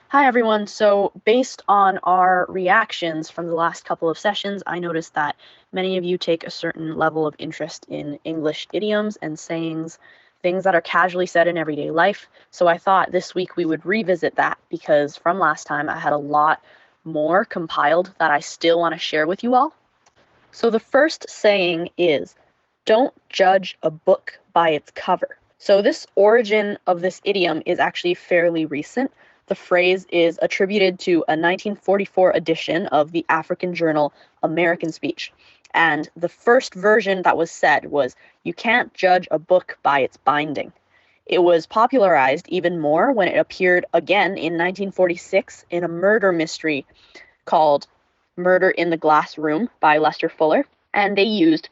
Hi everyone. So, based on our reactions from the last couple of sessions, I noticed that many of you take a certain level of interest in English idioms and sayings, things that are casually said in everyday life. So, I thought this week we would revisit that because from last time I had a lot more compiled that I still want to share with you all. So, the first saying is, "Don't judge a book by its cover." So, this origin of this idiom is actually fairly recent. The phrase is attributed to a 1944 edition of the African journal American Speech. And the first version that was said was, "You can't judge a book by its binding." It was popularized even more when it appeared again in 1946 in a murder mystery called Murder in the Glass Room by Lester Fuller. And they used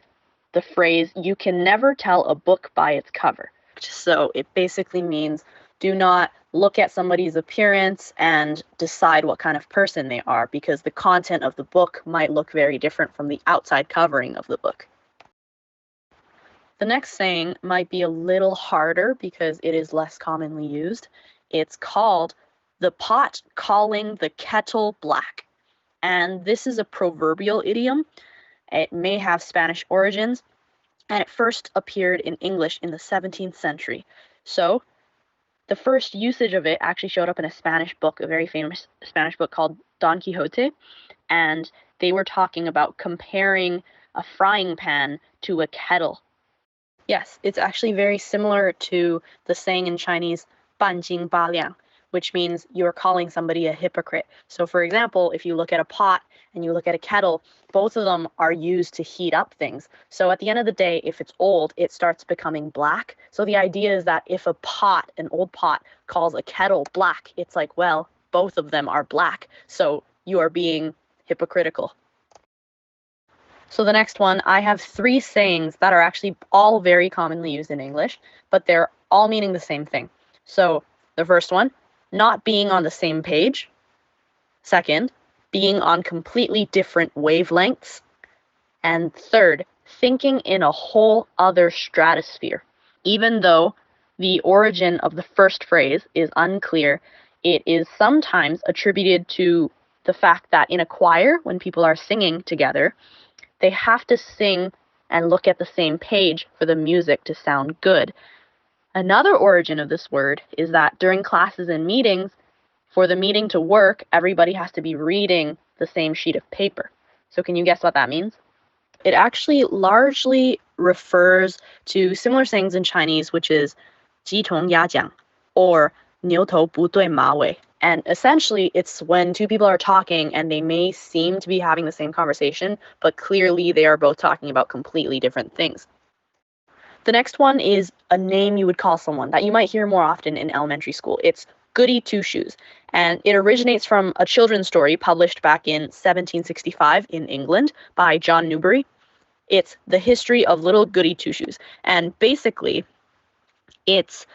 the phrase, "You can never tell a book by its cover." So it basically means do not look at somebody's appearance and decide what kind of person they are, because the content of the book might look very different from the outside covering of the book. The next saying might be a little harder because it is less commonly used. It's called "the pot calling the kettle black." And this is a proverbial idiom. It may have Spanish origins, and it first appeared in English in the 17th century. So the first usage of it actually showed up in a Spanish book, a very famous Spanish book called Don Quixote, and they were talking about comparing a frying pan to a kettle. Yes, it's actually very similar to the saying in Chinese, 半斤八两, which means you're calling somebody a hypocrite. So for example, if you look at a pot and you look at a kettle, both of them are used to heat up things. So at the end of the day, if it's old, it starts becoming black. So the idea is that if a pot, an old pot, calls a kettle black, it's like, well, both of them are black. So you are being hypocritical. So the next one, I have three sayings that are actually all very commonly used in English, but they're all meaning the same thing. So the first one, not being on the same page. Second, being on completely different wavelengths. And third, thinking in a whole other stratosphere. Even though the origin of the first phrase is unclear, it is sometimes attributed to the fact that in a choir, when people are singing together, they have to sing and look at the same page for the music to sound good. Another origin of this word is that during classes and meetings, for the meeting to work, everybody has to be reading the same sheet of paper. So can you guess what that means? It actually largely refers to similar sayings in Chinese, which is 鸡同鸭讲 or 牛头不对马尾. And essentially, it's when two people are talking and they may seem to be having the same conversation, but clearly they are both talking about completely different things. The next one is a name you would call someone that you might hear more often in elementary school. It's Goody Two-Shoes, and it originates from a children's story published back in 1765 in England by John Newbery. It's the history of little Goody Two-Shoes, and basically, it's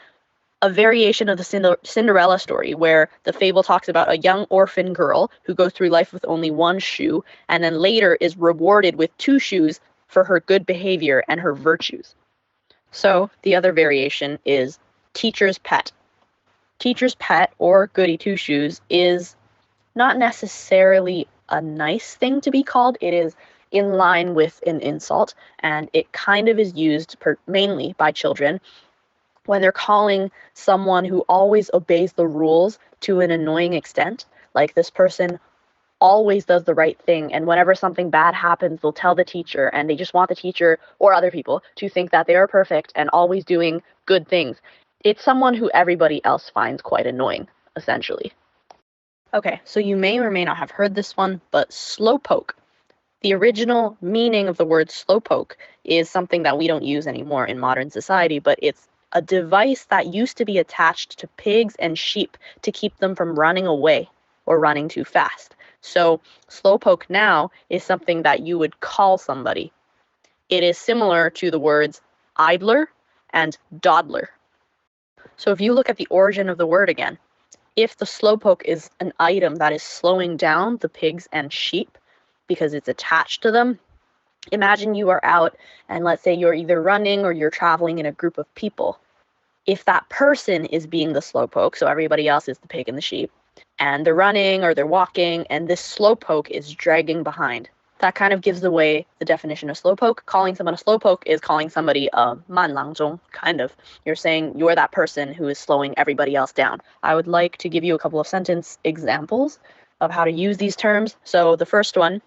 a variation of the Cinderella story, where the fable talks about a young orphan girl who goes through life with only one shoe and then later is rewarded with two shoes for her good behavior and her virtues. So the other variation is teacher's pet. Teacher's pet, or goody two-shoes, is not necessarily a nice thing to be called. It is in line with an insult, and it kind of is used mainly by children when they're calling someone who always obeys the rules to an annoying extent. Like, this person always does the right thing, and whenever something bad happens, they'll tell the teacher, and they just want the teacher or other people to think that they are perfect and always doing good things. It's someone who everybody else finds quite annoying, essentially. Okay, so you may or may not have heard this one, but slowpoke. The original meaning of the word slowpoke is something that we don't use anymore in modern society, but it's a device that used to be attached to pigs and sheep to keep them from running away or running too fast. So slowpoke now is something that you would call somebody. It is similar to the words idler and dawdler. So if you look at the origin of the word again, if the slowpoke is an item that is slowing down the pigs and sheep because it's attached to them, imagine you are out and let's say you're either running or you're traveling in a group of people. If that person is being the slowpoke, so everybody else is the pig and the sheep, and they're running or they're walking, and this slowpoke is dragging behind. That kind of gives away the definition of slowpoke. Calling someone a slowpoke is calling somebody a 慢郎中, kind of. You're saying you're that person who is slowing everybody else down. I would like to give you a couple of sentence examples of how to use these terms. So the first one,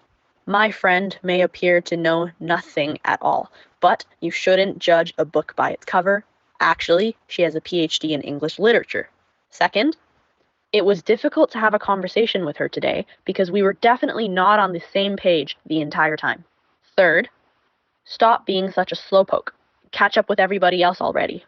my friend may appear to know nothing at all, but you shouldn't judge a book by its cover. Actually, she has a PhD in English literature. Second, it was difficult to have a conversation with her today because we were definitely not on the same page the entire time. Third, stop being such a slowpoke. Catch up with everybody else already.